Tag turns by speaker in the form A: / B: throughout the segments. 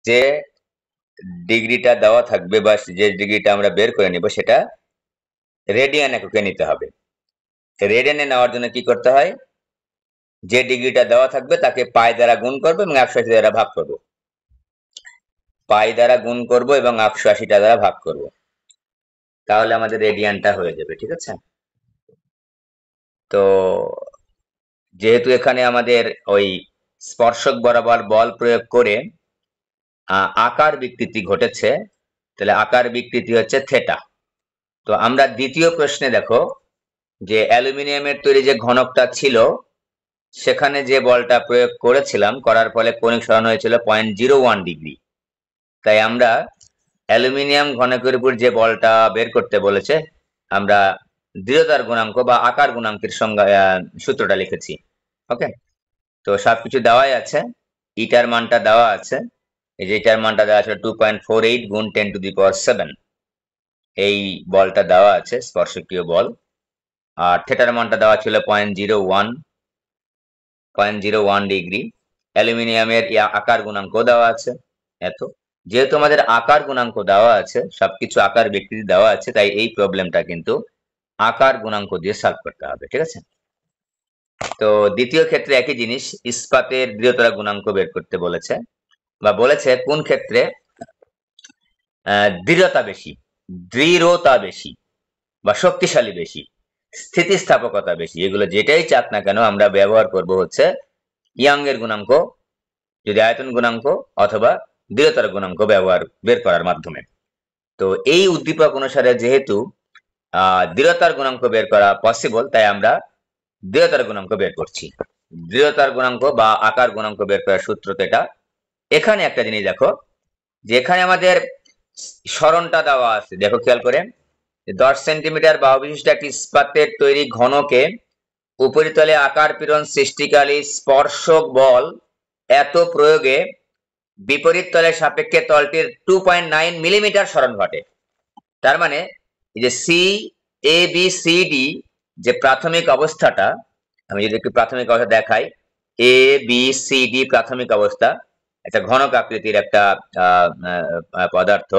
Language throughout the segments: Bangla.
A: যে ডিগ্রিটা দেওয়া থাকবে বা যে ডিগ্রিটা আমরা বের করে নিব সেটা রেডিয়ান এককে নিতে হবে। রেডিয়ানে নেওয়ার জন্য কি করতে হয়, যে ডিগ্রিটা দেওয়া থাকবে তাকে পাই দ্বারা গুণ করবো এবং 180 দ্বারা ভাগ করব। পাই দ্বারা গুণ করব এবং 180টা দ্বারা ভাগ করব, তাহলে আমাদের রেডিয়ানটা হয়ে যাবে। ঠিক আছে, তো যেহেতু এখানে আমাদের ওই স্পর্শক বরাবর বল প্রয়োগ করে আকার বিকৃতি ঘটেছে, তাহলে আকার বিকৃতি হচ্ছে থেটা। তো আমরা দ্বিতীয় প্রশ্নে দেখো যে অ্যালুমিনিয়ামের তৈরি যে ঘনকটা ছিল সেখানে যে বলটা প্রয়োগ করেছিলাম, করার ফলে কৌণিক সরণ হয়েছিল 0.01 ডিগ্রি। তাই আমরা অ্যালুমিনিয়াম ঘনকের উপর যে বলটা বের করতে বলেছে, আমরা দৃঢ়তার গুণাঙ্ক বা আকার গুণাঙ্কের সংজ্ঞা সূত্রটা লিখেছি। ওকে, তো সবকিছু দেওয়াই আছে, ইটার মানটা দেওয়া আছে, এই যে ইটার মানটা দেওয়া আছে 2.48 গুণ 10⁻7, এই বলটা দেওয়া আছে স্পর্শকীয় বল। আর থেটার মানটা দেওয়া ছিল 0.01 ডিগ্রি। অ্যালুমিনিয়ামের আকার গুণাঙ্ক দেওয়া আছে এত। যেহেতু আমাদের আকার গুণাঙ্ক দেওয়া আছে, সবকিছু আকার বিকৃতি দেওয়া আছে, তাই এই প্রবলেমটা কিন্তু আকার গুণাঙ্ক দিয়ে সলভ করতে হবে। ঠিক আছে, তো দ্বিতীয় ক্ষেত্রে একই জিনিস, ইস্পাতের দৃঢ়তা গুণাঙ্ক বের করতে বলেছে, বা বলেছে কোন ক্ষেত্রে দৃঢ়তা বেশি, দৃঢ়তা বেশি বা শক্তিশালী বেশি, স্থিতিস্থাপকতা বেশি, এগুলো যেটাই চাক না কেন আমরা ব্যবহার করব হচ্ছে ইয়াং এর গুণাঙ্ক, যদি আয়তন গুণাঙ্ক অথবা দৃঢ়তার গুণাঙ্ক ব্যবহার বের করার মাধ্যমে। তো এই উদ্দীপক অনুসারে যেহেতু দৃঢ়তার গুণাঙ্ক বের করা পসিবল, তাই আমরা দৃঢ়তার গুণাঙ্ক বের করছি। দৃঢ়তার গুণাঙ্ক বা আকার গুণাঙ্ক বের করার সূত্র তো এটা। এখানে একটা জিনিস দেখো, যে এখানে আমাদের সরণটা দেওয়া আছে, দেখো খেয়াল করে, 10 সেন্টিমিটার বাহু বিশিষ্ট একটি ইস্পাতের তৈরি ঘনকে উপরিতলে আকার পীড়ন সৃষ্টিকারী স্পর্শক বল এত প্রয়োগে বিপরীত তলের সাপেক্ষে তলটির 2.9 মিলিমিটার সরণ ঘটে। তার মানে এই যে C A B C D যে প্রাথমিক অবস্থাটা, আমি যদি একটু প্রাথমিক অবস্থা দেখাই, এ বি সি ডি প্রাথমিক অবস্থা, একটা ঘনক আকৃতির একটা পদার্থ।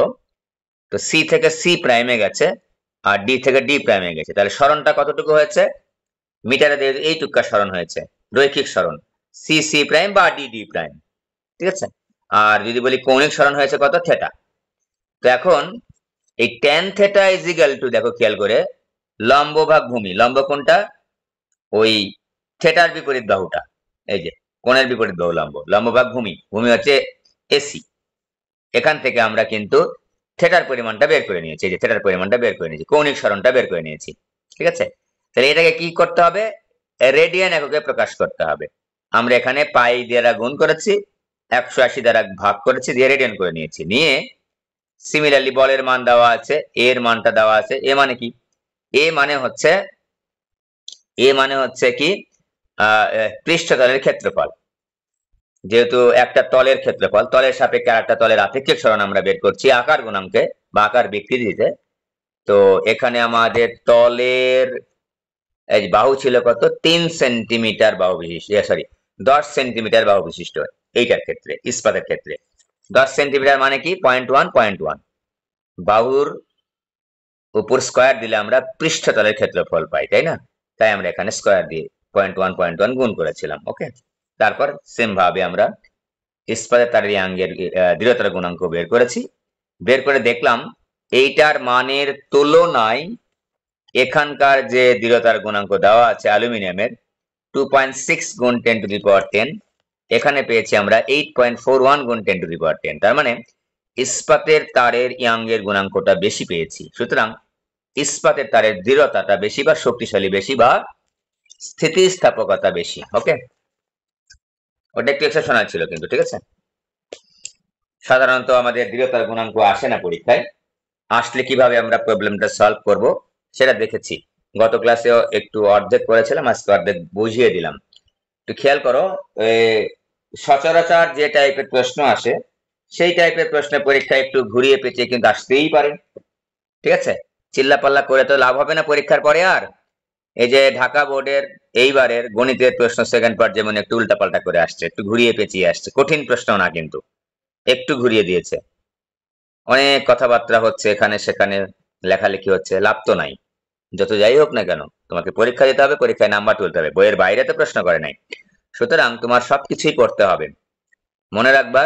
A: তো সি থেকে সি প্রাইমে গেছে আর ডি থেকে ডি প্রাইমে গেছে, তাহলে সরণটা কতটুকু হয়েছে, মিটারে দিয়ে এইটুকা সরণ হয়েছে, রৈখিক সরণ, সি সি প্রাইম বা ডি ডি প্রাইম। ঠিক আছে, আর যদি বলি কৌণিক সরণ হয়েছে কত, থেটা। তো এখন এই tan theta is equal two, দেখো খেয়াল করে, লম্ব ভাগ ভূমি, লম্ব কোনটা, ওই থেটার বিপরীত বাহুটা, এই যে কোণের বিপরীত বাহু লম্ব, লম্ব ভাগ ভূমি, ভূমি হচ্ছে এসি। এখান থেকে আমরা কিন্তু থেটার পরিমাণটা বের করে নিয়েছি, এই যে থেটার পরিমাণটা বের করে নিয়েছি, কৌণিক সরণটা বের করে নিয়েছি। ঠিক আছে, তাহলে এটাকে কি করতে হবে, রেডিয়ান এককে প্রকাশ করতে হবে। আমরা এখানে পাই দ্বারা গুণ করেছি, 180 দ্বারা ভাগ করেছি, দিয়ে রেডিয়ান করে নিয়েছি। নিয়ে সিমিলারলি বলের মান দেওয়া আছে, এর মানটা দেওয়া আছে। এ মানে কি, এ মানে হচ্ছে কি পৃষ্ঠতলের ক্ষেত্রফল। যেহেতু একটা তলের ক্ষেত্রফল, তলের সাপেক্ষে আরেকটা তলের আপেক্ষিক সরণ আমরা বের করছি আকার গুণাঙ্কে বা আকার বিকৃতিতে। তো এখানে আমাদের তলের এই বাহু ছিল কত, 3 সেন্টিমিটার বাহু বিশিষ্ট, সরি 10 সেন্টিমিটার বাহু বিশিষ্ট। এইটার ক্ষেত্রে, ইস্পাতের ক্ষেত্রে 10 সেন্টিমিটার মানে কি 0.1 বাহুর উপর স্কয়ার দিলে আমরা পৃষ্ঠতলের ক্ষেত্রফল পাই, তাই না? তাই আমরা এখানে স্কয়ার দিয়ে 0.1 গুণ করেছিলাম। ওকে, তারপর সেম ভাবে আমরা ইস্পাতের তারের ইয়াংয়ের দৃঢ়তার গুণাঙ্ক বের করেছি। বের করে দেখলাম এইটার মানের তুলনায় এখানকার যে দৃঢ়তার গুণাঙ্ক দেওয়া আছে অ্যালুমিনিয়ামের 2.6 গুণ 10⁻10, এখানে পেয়েছি আমরা 8.41 গুণ 10⁻10। তার মানে ইস্পাতের তারের ইয়াংয়ের গুণাঙ্কটা বেশি পেয়েছি। সুতরাং ইস্পাতের তারের দৃঢ়তাটা বেশি বা শক্তিশালী বেশি বা স্থিতিস্থাপকতা বেশি। ওকে, ওটা একটু এক্সেপশনাল ছিল কিন্তু। ঠিক আছে, সাধারণত আমাদের দৃঢ়তার গুণাঙ্ক আসে না পরীক্ষায়, আসলে কিভাবে আমরা প্রবলেমটা সলভ করব সেটা দেখেছি। গত ক্লাসেও একটু অর্ধেক করেছিলাম, আজকে অর্ধেক বুঝিয়ে দিলাম। একটু খেয়াল করো, সচরাচর যে টাইপের প্রশ্ন আসে সেই টাইপের প্রশ্ন পরীক্ষায় একটু ঘুরিয়ে পেঁচিয়ে কিন্তু আসতেই পারে। ঠিক আছে, চিল্লাপাল্লা করে তো লাভ হবে না পরীক্ষার পরে আর। এই যে ঢাকা বোর্ডের এইবারের গণিতের প্রশ্ন সেকেন্ড পার্ট যেমন একটু উল্টাপাল্টা করে আসছে, একটু ঘুরিয়ে পেঁচিয়ে আসছে, কঠিন প্রশ্ন না কিন্তু, একটু ঘুরিয়ে দিয়েছে, অনেক কথাবার্তা হচ্ছে এখানে সেখানে, লেখালেখি হচ্ছে, লাভ তো নাই। যত যাই হোক না কেন, তোমাকে পরীক্ষা দিতে হবে, পরীক্ষায় নাম্বার তুলতে হবে, বইয়ের বাইরে তো প্রশ্ন করে নাই। সুতরাং তোমার সবকিছুই পড়তে হবে। মনে রাখবা,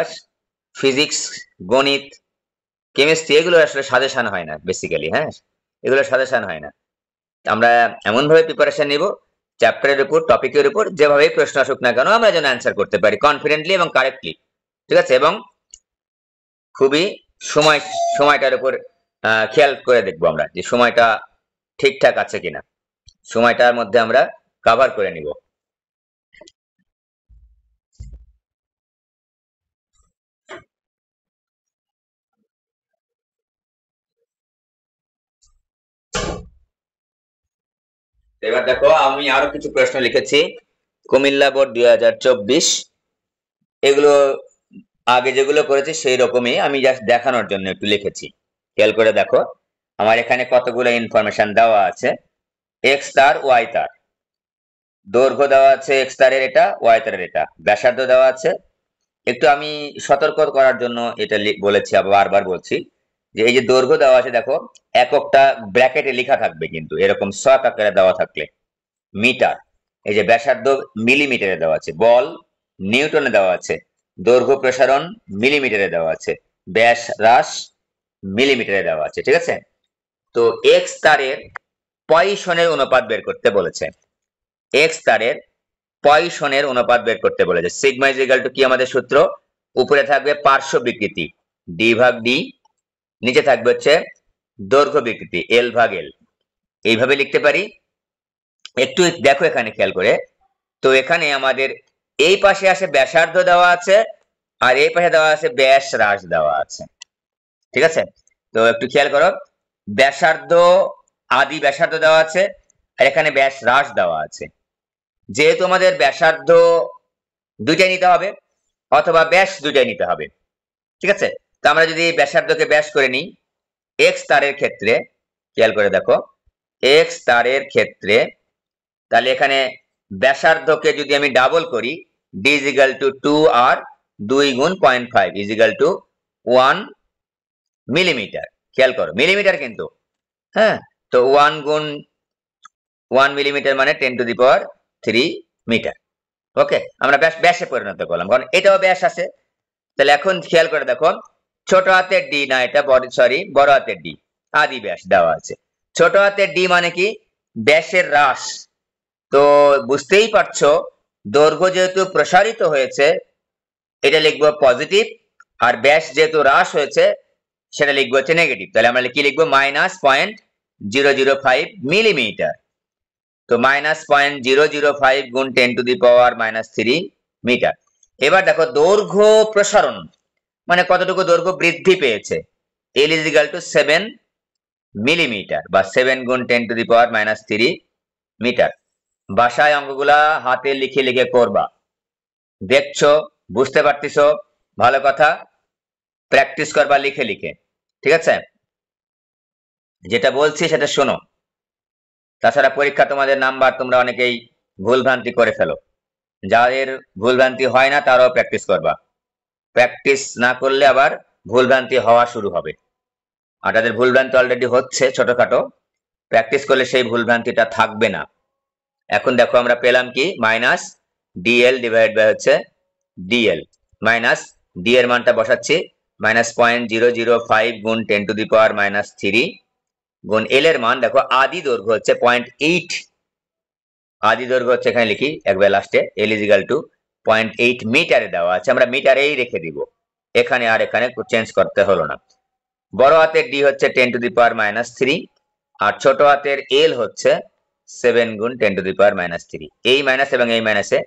A: ফিজিক্স, গণিত, কেমিস্ট্রি এগুলো আসলে সাজেশন হয় না বেসিক্যালি। হ্যাঁ, এগুলো সাজেশন হয় না। আমরা এমন ভাবে প্রিপারেশন নিব, চ্যাপ্টারের উপর, টপিকের উপর যেভাবেই প্রশ্ন আসুক না কেন আমরা যেন অ্যান্সার করতে পারি কনফিডেন্টলি এবং কারেক্টলি। ঠিক আছে? এবং খুবই সময়টার উপর খেয়াল করে দেখবো আমরা যে সময়টা ঠিকঠাক আছে কিনা, সময়টার মধ্যে আমরা কভার করে নিব। এবার দেখো, আমি আরো কিছু প্রশ্ন লিখেছি। কুমিল্লা বোর্ড 2024, এগুলো আগে যেগুলো করেছি সেই রকমই, আমি জাস্ট দেখানোর জন্য একটু লিখেছি। খেয়াল করে দেখো, আমার এখানে কতগুলো ইনফরমেশন দেওয়া আছে। এক্স তার, ওয়াই তার, দৈর্ঘ্য দেওয়া আছে এক্স তারের এটা, ওয়াই তারের এটা, ব্যাসার্ধ দেওয়া আছে। একটু আমি সতর্ক করার জন্য এটা বলেছি, আবার বারবার বলছি যে এই যে দৈর্ঘ্য দেওয়া আছে দেখো, এককটা ব্র্যাকেটে লেখা থাকবে, কিন্তু এরকম শক আকারে দেওয়া থাকলে মিটার। এই যে ব্যাসার্ধ মিলিমিটারে দেওয়া আছে, বল নিউটনে দেওয়া আছে, দৈর্ঘ্য প্রসারণ মিলিমিটারে দেওয়া আছে, ব্যাস হ্রাস মিলিমিটারে দেওয়া আছে। ঠিক আছে? তো এক্স তারের পয়সনের অনুপাত বের করতে বলেছে। এক্স তারের পয়সনের অনুপাত বের করতে বলেছে। সিগমা ইজ ইকুয়াল টু কি আমাদের সূত্র? উপরে থাকবে পার্শ্ব বিকৃতি ডি ভাগ ডি, নিচে থাকবে হচ্ছে দৈর্ঘ্য বিকৃতি এল ভাগ এল। এইভাবে লিখতে পারি। একটু দেখো এখানে খেয়াল করে, তো এখানে আমাদের এই পাশে আসে ব্যাসার্ধ দেওয়া আছে, আর এই পাশে দেওয়া আছে ব্যাস হ্রাস দেওয়া আছে। ঠিক আছে? তো একটু খেয়াল করো, ব্যাসার্ধ, আদি ব্যাসার্ধ দেওয়া আছে, আর এখানে ব্যাস হ্রাস দেওয়া আছে। যেহেতু আমাদের ব্যাসার্ধ দুইটাই নিতে হবে, অথবা ব্যাস দুইটাই নিতে হবে। ঠিক আছে? তো আমরা যদি ব্যাসার্ধকে ব্যাস করে নিই, এক্স তারের ক্ষেত্রে খেয়াল করে দেখো, এক্স তারের ক্ষেত্রে তাহলে এখানে ব্যাসার্ধকে যদি আমি ডাবল করি, ডি ইজ ইকুয়াল টু 2 আর 2 গুণ 0.5 ইজ ইকুয়াল টু 1 মিলিমিটার। খেয়াল করো, মিলিমিটার কিন্তু। হ্যাঁ, তো 1 গুণ 1 মিলিমিটার মানে 10⁻³ মিটার। ওকে, আমরা ব্যাসে পরিণত করলাম, কারণ এটাও ব্যাস আছে। তাহলে এখন খেয়াল করে দেখো, ছোট হাতের ডি না, এটা বড় হাতের ডি, আদি ব্যাস দেওয়া আছে। ছোট হাতের ডি মানে কি? ব্যাসের হ্রাস। তো বুঝতেই পারছো, দৈর্ঘ্য যেহেতু প্রসারিত হয়েছে এটা লিখবো পজিটিভ, আর ব্যাস যেহেতু হ্রাস হয়েছে সেটা লিখবো হচ্ছে নেগেটিভ। তাহলে আমরা কি লিখবো? -0.005 মিলিমিটার। তো -0.005 গুণ 10⁻³ মিটার। এবার দেখো দৈর্ঘ্য প্রসারণ মানে কতটুকু দৈর্ঘ্য বৃদ্ধি পেয়েছে। এল ইজ ইকুয়াল টু 7 মিলিমিটার, বা 7 গুণ 10⁻³ মিটার। বাসায় অঙ্কগুলা হাতে লিখে লিখে করবা। দেখছো, বুঝতে পারতেছো, ভালো কথা, প্র্যাকটিস করবা লিখে লিখে। ঠিক আছে? যেটা বলছি সেটা শোনো। তাছাড়া পরীক্ষা তোমাদের নাম্বার তোমরা অনেকেই ভুলভ্রান্তি করে ফেলো। যাদের ভুলভ্রান্তি হয় না তারাও প্র্যাকটিস করবা। প্র্যাকটিস না করলে আবার ভুলভ্রান্তি হওয়া শুরু হবে। আর যাদের ভুলভ্রান্তি অলরেডি হচ্ছে ছোটখাটো, প্র্যাকটিস করলে সেই ভুলভ্রান্তিটা থাকবে না। এখন দেখো আমরা পেলাম কি? মাইনাস ডিএল ডিভাইড বাই হচ্ছে ডিএল, মাইনাস ডি এর মানটা বসাচ্ছি -0.005 গুণ 10⁻³ গুণ এল এর মান দেখো, আদি দৈর্ঘ্য হচ্ছে 0.8, আদি দৈর্ঘ্য হচ্ছে এখানে লিখি একবার লাস্টে, এল ইজ ইকুয়াল টু 0.8 মিটারে দেওয়া আছে, আমরা মিটারেই রেখে দিব, এখানে আর এখানে চেঞ্জ করতে হলো না। বড় হাতের ডি হচ্ছে 10⁻³ আর ছোট হাতের এল হচ্ছে 7 গুণ 10⁻³। এই মাইনাস এবং এই মাইনাসে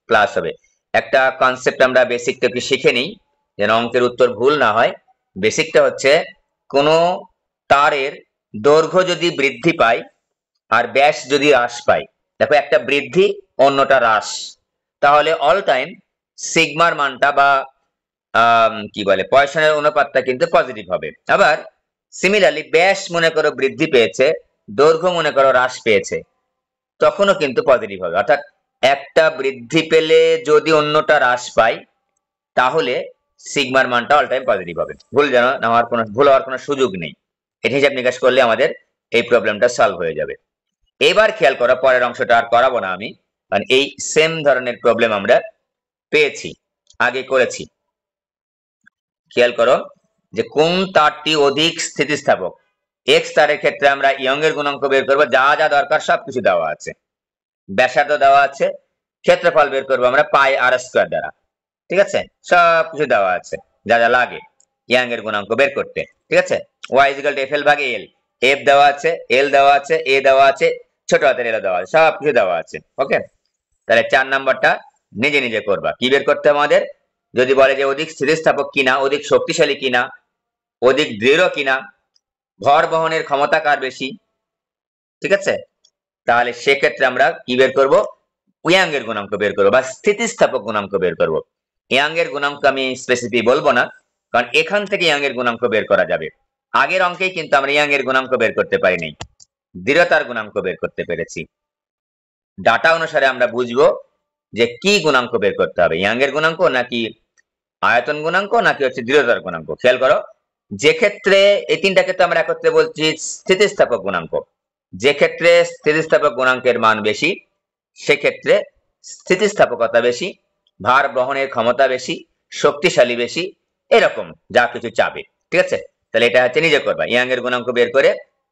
A: প্লাস হবে। একটা কনসেপ্ট আমরা বেসিকটা একটু শিখে নিই যেন অঙ্কের উত্তর ভুল না হয়। বেসিকটা হচ্ছে, কোন তারের দৈর্ঘ্য যদি বৃদ্ধি পায় আর ব্যাস যদি হ্রাস পায়, দেখো একটা বৃদ্ধি অন্যটা হ্রাস, তাহলে অল টাইম সিগমার মানটা বা কি বলে পয়সনের অনুপাতটা কিন্তু পজিটিভ হবে। আবার সিমিলারলি ব্যাস মনে করো বৃদ্ধি পেয়েছে, দৈর্ঘ্য মনে করো হ্রাস পেয়েছে, তখনও কিন্তু পজিটিভ হবে। অর্থাৎ একটা বৃদ্ধি পেলে যদি অন্যটা হ্রাস পায়, তাহলে সিগমার মানটা অল টাইম পজিটিভ হবে। ভুল হওয়ার কোনো সুযোগ নেই। এটা হিসাব নিকাশ করলে আমাদের এই প্রবলেমটা সলভ হয়ে যাবে। এবার খেয়াল করো, পরের অংশটা আর করাবো না আমি, কারণ এই সেম ধরনের প্রবলেম আমরা পেয়েছি, আগে করেছি। খেয়াল করো যে কোন তারটি অধিক স্থিতিস্থাপক। এক্স তারের ক্ষেত্রে আমরা ইয়ং এর গুণাঙ্ক বের করবো, যা যা দরকার সবকিছু দেওয়া আছে, ব্যাসার্ধ দেওয়া আছে, ক্ষেত্রফল বের করবো আমরা পাই আর স্কয়ার দ্বারা, ঠিক আছে, সবকিছু দেওয়া আছে যা যা লাগে ইয়াং এর গুণাঙ্ক বের করতে, ঠিক আছে। Y is equal to F L ভাগে এল, এফ দেওয়া আছে, এল দেওয়া আছে, এ দেওয়া আছে, ছোট হাতের এল দেওয়া আছে, সবকিছু দেওয়া আছে। ওকে, তাহলে 4 নাম্বারটা নিজে নিজে করবা। কি বের করতে আমাদের? যদি বলে যে অধিক স্থিতিস্থাপক কিনা, অধিক শক্তিশালী কিনা, অধিক দৃঢ় কিনা, ভর বহনের ক্ষমতা কার বেশি, ঠিক আছে, তাহলে সেক্ষেত্রে আমরা কি বের করব? ইয়াং এর গুণাঙ্ক বের করবো বা স্থিতিস্থাপক গুণাঙ্ক বের করব। ইয়াং এর গুণাঙ্ক আমি স্পেসিফিক বলবো না, কারণ এখান থেকে ইয়াং এর গুণাঙ্ক বের করা যাবে। আগের অঙ্কেই কিন্তু আমরা ইয়াং এর গুণাঙ্ক বের করতে পারিনি, দৃঢ়তার গুণাঙ্ক বের করতে পেরেছি। ডাটা অনুসারে আমরা বুঝবো যে কি গুণাঙ্ক বের করতে হবে, ইয়াং এর গুণাঙ্ক নাকি আয়তন গুণাঙ্ক নাকি হচ্ছে দৃঢ়তার গুণাঙ্ক। খেয়াল করো, যে ক্ষেত্রে এই তিনটা ক্ষেত্রে আমরা একত্রে বলছি স্থিতিস্থাপক গুণাঙ্ক, যে ক্ষেত্রে স্থিতিস্থাপক গুণাঙ্কের মান বেশি সেক্ষেত্রে স্থিতিস্থাপকতা বেশি, ভার বহনের ক্ষমতা বেশি, শক্তিশালী বেশি, এরকম যা কিছু চাবে, ঠিক আছে। তাহলে এটা হচ্ছে নিজে করবা, ইয়াং এর গুণাঙ্ক বের করে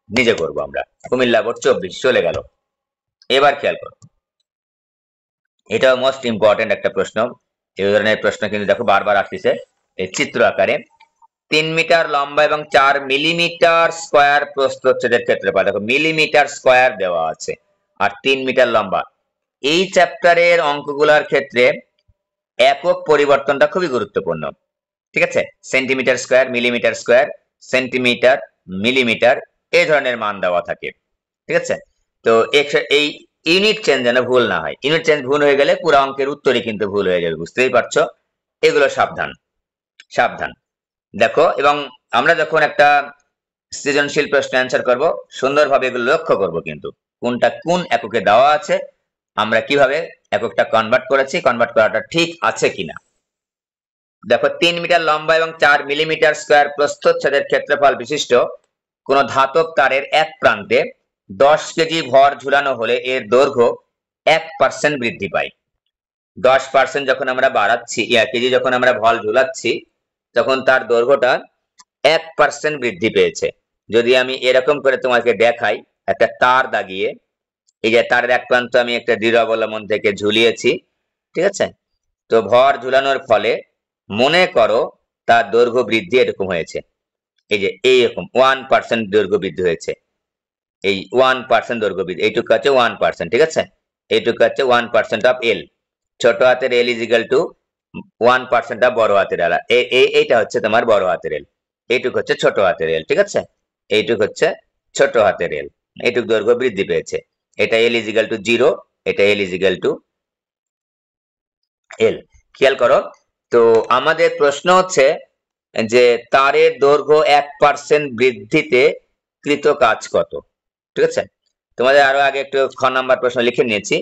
A: নিজে করবো আমরা। কুমিল্লা বোর্ড 24 চলে গেল। এবার খেয়াল করো, এটাও মোস্ট ইম্পর্টেন্ট একটা প্রশ্ন। এই ধরনের প্রশ্ন কিন্তু দেখো বারবার আসতেছে এই চিত্র আকারে। 3 মিটার লম্বা এবং 4 মিলিমিটার স্কয়ার প্রস্থচ্ছেদের ক্ষেত্রফল, দেখো মিলিমিটার স্কয়ার দেওয়া আছে আর 3 মিটার লম্বা। এই চ্যাপ্টারের অঙ্কগুলোর ক্ষেত্রে একক পরিবর্তনটা খুবই গুরুত্বপূর্ণ, ঠিক আছে। Centimetre square, millimetre square, centimetre, millimetre, এই ধরনের মান দেওয়া থাকে, ঠিক আছে। তো এই ইউনিট চেঞ্জ যেন ভুল না হয়, ইউনিট চেঞ্জ ভুল হয়ে গেলে পুরো অঙ্কের উত্তরই কিন্তু ভুল হয়ে যাবে, বুঝতেই পারছো। এগুলো সাবধান সাবধান দেখো। এবং আমরা যখন একটা সৃজনশীল প্রশ্ন অ্যান্সার করব, সুন্দরভাবে এগুলো লক্ষ্য করব কিন্তু কোনটা কোন এককে দেওয়া আছে, আমরা কিভাবে এককটা কনভার্ট করেছি, কনভার্ট করাটা ঠিক আছে কিনা। দেখো 3 মিটার লম্বা এবং 4 মিলিমিটার স্কয়ার প্রস্থচ্ছেদের ক্ষেত্রফল বিশিষ্ট কোন ধাতব তারের এক প্রান্তে 10 কেজি ভর ঝুলানো হলে এর দৈর্ঘ্য 1% বৃদ্ধি পায়। 10% যখন আমরা বাড়াচ্ছি, কেজি যখন আমরা ভর ঝুলাচ্ছি, তখন তার দৈর্ঘ্যটা 1% বৃদ্ধি পেয়েছে। যদি আমি এরকম করে তোমাকে দেখাই, একটা তার দাগিয়ে, এই যে তারের এক প্রান্ত আমি একটা দৃঢ় অবলম্বন থেকে ঝুলিয়েছি, ঠিক আছে। তো ভর ঝুলানোর ফলে মনে করো তার দৈর্ঘ্য বৃদ্ধি এরকম হয়েছে, এই যে এইরকম 1% দৈর্ঘ্য বৃদ্ধি হয়েছে, এই 1% দৈর্ঘ্য বৃদ্ধি, এইটুকু হচ্ছে 1%, ঠিক আছে। এইটুকু হচ্ছে 1% অফ এল, ছোট হাতের এল ইজ ইকুয়াল টু 1% অফ বড় হাতের এল। এইটা হচ্ছে তোমার বড় হাতের এল, এইটুকু হচ্ছে ছোট হাতের এল, ঠিক আছে। এইটুকু হচ্ছে ছোট হাতের এল, এইটুকু দৈর্ঘ্য বৃদ্ধি পেয়েছে। এটা এল ইজ ইকুয়াল টু 0, এটা এল ইজ ইকুয়াল টু এল। খেয়াল করো, তো আমাদের প্রশ্ন হচ্ছে যে তারের দৈর্ঘ্য 1% বৃদ্ধিতে কৃত কাজ কত, ঠিক আছে। তোমাদের আরো আগে একটু খ নাম্বার প্রশ্ন লিখে নিয়েছি।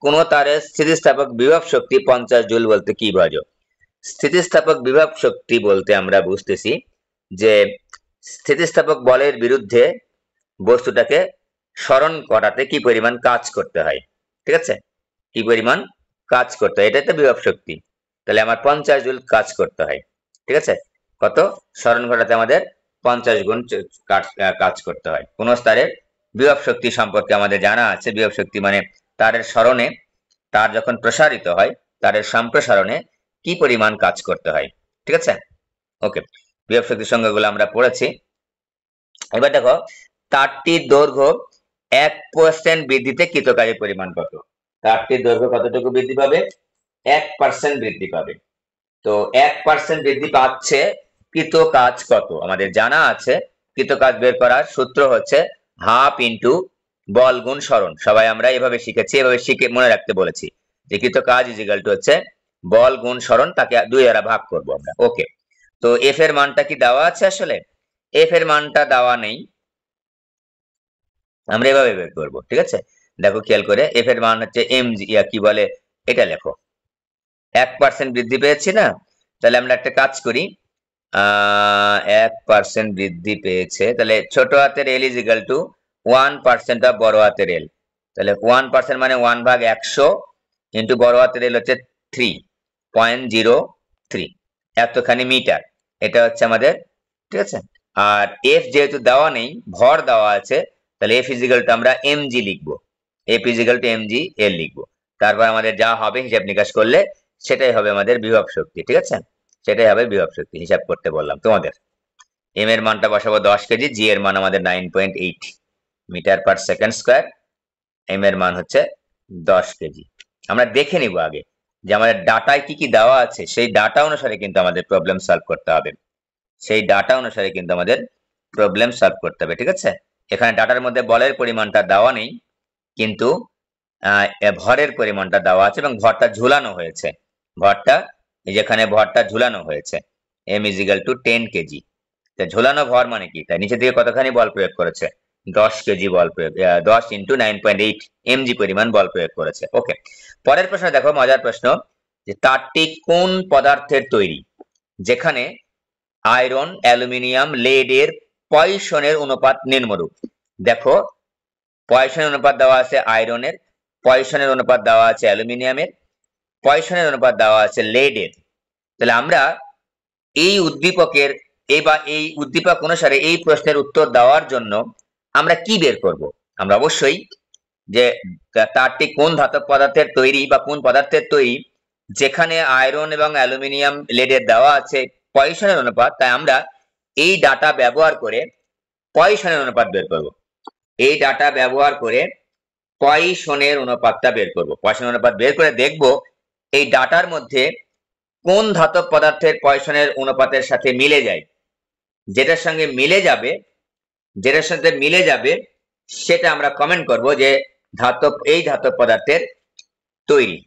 A: কোন তারের স্থিতিস্থাপক বিভব শক্তি 50 জুল বলতে কি বোঝো? স্থিতিস্থাপক বিভব শক্তি বলতে আমরা বুঝতেছি যে স্থিতিস্থাপক বলের বিরুদ্ধে বস্তুটাকে স্মরণ করাতে কি পরিমাণ কাজ করতে হয়, ঠিক আছে, কি পরিমাণ কাজ করতে হয়, এটাই তো বিভব শক্তি। তাহলে আমার 50 জুল কাজ করতে হয়, ঠিক আছে। কত? স্মরণ ঘটাতে আমাদের 50 গুণ কাজ করতে হয়। কোন তারের বিভব শক্তি সম্পর্কে আমাদের জানা আছে, বিভব শক্তি মানে তারের স্মরণে, তার যখন প্রসারিত হয়, তারের সম্প্রসারণে কি পরিমাণ কাজ করতে হয়, ঠিক আছে। ওকে, বিভব শক্তির সংজ্ঞাগুলো আমরা পড়েছি। এবার দেখো তারটির দৈর্ঘ্য 1% বৃদ্ধিতে কৃতকাজের পরিমাণ কত? তারটির দৈর্ঘ্য কতটুকু বৃদ্ধি পাবে? 1% বৃদ্ধি পাবে। তো 1% বৃদ্ধি পাচ্ছে, কৃত কাজ কত আমাদের জানা আছে। কৃত কাজ বের করার সূত্র হচ্ছে হাফ ইন্টু বল গুণ স্মরণ। সবাই আমরা এভাবে শিখেছি, এভাবে শিখে মনে রাখতে বলেছি যে কৃত কাজ ইজ ইকুয়াল টু হচ্ছে বল গুণ স্মরণ, তাকে 2 দ্বারা ভাগ করবো আমরা। ওকে, তো এফ এর মানটা কি দেওয়া আছে? আসলে এফ এর মানটা দেওয়া নেই, আমরা এভাবে বের করবো, ঠিক আছে। দেখো খেয়াল করে, এফ এর মান হচ্ছে এম জি, কি বলে এটা লেখো, 1% বৃদ্ধি পেয়েছি না, তাহলে আমরা একটা কাজ করি, 1% বৃদ্ধি পেয়েছে, তাহলে ছোট হাতের এল ইজ ইকাল টু 1% অফ বড় হাতের এল। তাহলে 1% মানে 1/100 ইন্টু বড় হাতের এল হচ্ছে 3.03, এতখানি মিটার। এটা হচ্ছে আমাদের, ঠিক আছে। আর এফ যেহেতু দেওয়া নেই, ভর দেওয়া আছে, তাহলে এফ ইজ ইকাল টু আমরা এমজি লিখবো, F is equal to MG L লিখবো। তারপর আমাদের যা হবে হিসাব নিকাশ করলে সেটাই হবে আমাদের বিভব শক্তি, ঠিক আছে, সেটাই হবে বিভব শক্তি। হিসাব করতে বললাম তোমাদের। এম এর মানটা বসাবো 10 কেজি, জি এর মান আমাদের 9.8 meter per second square, M এর মান হচ্ছে 10 কেজি। আমরা দেখে নিব আগে যে আমাদের ডাটায় কি কি দেওয়া আছে, সেই ডাটা অনুসারে কিন্তু আমাদের প্রবলেম সলভ করতে হবে, সেই ডাটা অনুসারে কিন্তু আমাদের প্রবলেম সলভ করতে হবে, ঠিক আছে। এখানে ডাটার মধ্যে বলের পরিমাণটা দেওয়া নেই, কিন্তু ভরের পরিমাণটা দেওয়া আছে এবং ভরটা ঝুলানো হয়েছে, ভরটা যেখানে ভরটা ঝুলানো হয়েছে, M is equal to 10 KG. ঝুলানো ভর মানে কি, তাই নিচের দিকে কতখানি বল প্রয়োগ করেছে, 10 কেজি বল প্রয়োগ, 10 ইন্টু 9.8 এমজি পরিমাণ বল প্রয়োগ করেছে। ওকে, পরের প্রশ্ন দেখো, মজার প্রশ্ন, যে তারটি কোন পদার্থের তৈরি যেখানে আয়রন, অ্যালুমিনিয়াম, লেডের পয়সনের অনুপাত নিম্নরূপ। দেখো, পয়সনের অনুপাত দেওয়া আছে আয়রনের, পয়সনের অনুপাত দেওয়া আছে অ্যালুমিনিয়ামের, পয়সনের অনুপাত দেওয়া আছে লেডের। তাহলে আমরা এই উদ্দীপকের এই উদ্দীপক অনুসারে এই প্রশ্নের উত্তর দেওয়ার জন্য আমরা কি বের করব? আমরা অবশ্যই যে তারটি কোন ধাতব পদার্থের তৈরি বা কোন পদার্থের তৈরি যেখানে আয়রন এবং অ্যালুমিনিয়াম, লেডের দেওয়া আছে পয়সনের অনুপাত, তাই আমরা এই ডাটা ব্যবহার করে পয়সনের অনুপাত বের করব। এই ডাটা ব্যবহার করে পয়সনের অনুপাতটা বের করব। পয়সনের অনুপাত বের করে দেখব এই ডাটার মধ্যে কোন ধাতব পদার্থের পয়সনের অনুপাতের সাথে মিলে যায়। যেটার সঙ্গে মিলে যাবে, যেটার সাথে মিলে যাবে সেটা আমরা কমেন্ট করব যে এই ধাতব পদার্থের তৈরি।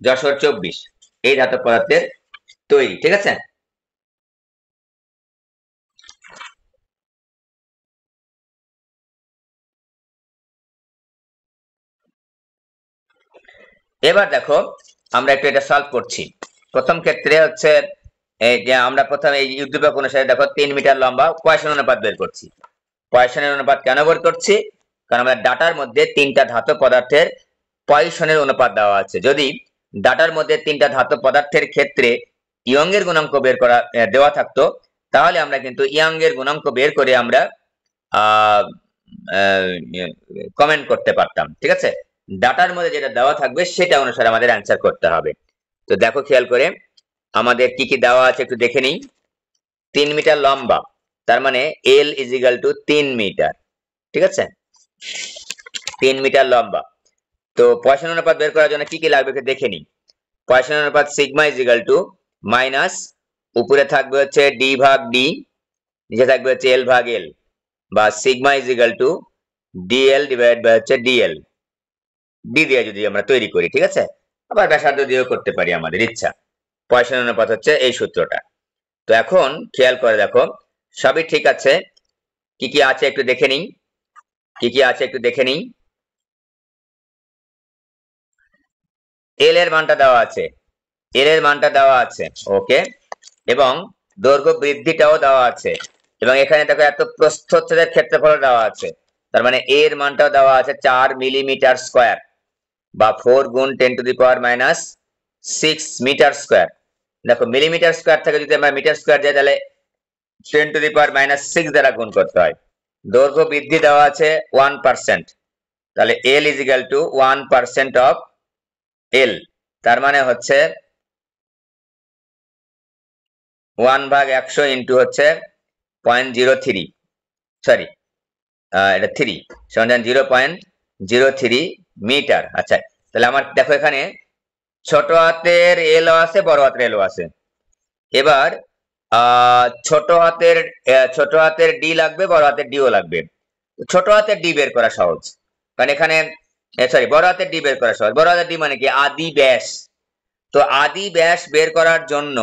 A: যশোর 24 এই ধাতব পদার্থের তৈরি, ঠিক আছে। এবার দেখো, আমরা একটু এটা সলভ করছি। প্রথম ক্ষেত্রে হচ্ছে এই যে আমরা প্রথমে এই উদ্দীপক অনুসারে দেখো 3 মিটার লম্বা পয়সনের অনুপাত বের করছি। পয়সনের অনুপাত কেন বের করছি? কারণ আমাদের ডাটার মধ্যে 3টা ধাতব পদার্থের পয়সনের অনুপাত দেওয়া আছে। যদি ডাটার মধ্যে 3টা ধাতব পদার্থের ক্ষেত্রে ইয়ংয়ের গুণাঙ্ক বের করা দেওয়া থাকতো, তাহলে আমরা কিন্তু ইয়ংয়ের গুণাঙ্ক বের করে আমরা কমেন্ট করতে পারতাম, ঠিক আছে। ডাটার মধ্যে যেটা দেওয়া থাকবে সেটা অনুসারে আমাদের অ্যান্সার করতে হবে। তো দেখো খেয়াল করে আমাদের কি কি দেওয়া আছে একটু দেখে নিই। 3 মিটার লম্বা, তার মানে L is equal to 3 meter, ঠিক আছে, 3 মিটার লম্বা। তো পয়সনের অনুপাত বের করার জন্য কি কি লাগবে একটু দেখে নিই। পয়সনের অনুপাত sigma is equal two minus, উপরে থাকবে হচ্ছে ডি ভাগ ডি, নিচে থাকবে হচ্ছে এল ভাগ এল, বা sigma is equal to DL divide by হচ্ছে ডিএল, ডি দিয়ে যদি আমরা তৈরি করি, ঠিক আছে। আবার ব্যাসার্ধ দিয়েও করতে পারি, আমাদের ইচ্ছা। পয়সনের অনুপাত হচ্ছে এই সূত্রটা। তো এখন খেয়াল করে দেখো সবই ঠিক আছে, কি কি আছে একটু দেখে নিই, কি কি আছে একটু দেখে নিই। এল এর মানটা দেওয়া আছে, এল এর মানটা দেওয়া আছে, ওকে, এবং দৈর্ঘ্য বৃদ্ধিটাও দেওয়া আছে, এবং এখানে দেখো এত প্রস্থচ্ছেদের ক্ষেত্রফল দেওয়া আছে, তার মানে এর মানটাও দেওয়া আছে 4 মিলিমিটার স্কোয়ার, বা 4 গুণ 10⁻⁶ মিটার স্কোয়ার। দেখো মিলিমিটার স্কোয়ার থেকে যদি আমরা মিটার স্কোয়ার যাই, তাহলে 10⁻⁶ দ্বারা গুণ করতে হয়। দৈর্ঘ্য বৃদ্ধি দেওয়া আছে 1%, তাহলে L is equal to 1% of L, তার মানে হচ্ছে 1/100 ইন্টু হচ্ছে 0.03, সরি এটা 3 সমান 0.03 মিটার। আচ্ছা, তাহলে আমার দেখো এখানে ছোট হাতের এল আছে, বড় হাতের এল আছে। এবার ছোট হাতের ডি লাগবে, বড় হাতের ডিও লাগবে। ছোট হাতের ডি বের করা সহজ, কারণ এখানে সরি বড় হাতের ডি বের করা সহজ। বড় হাতের ডি মানে কি, আদি ব্যাস। তো আদি ব্যাস বের করার জন্য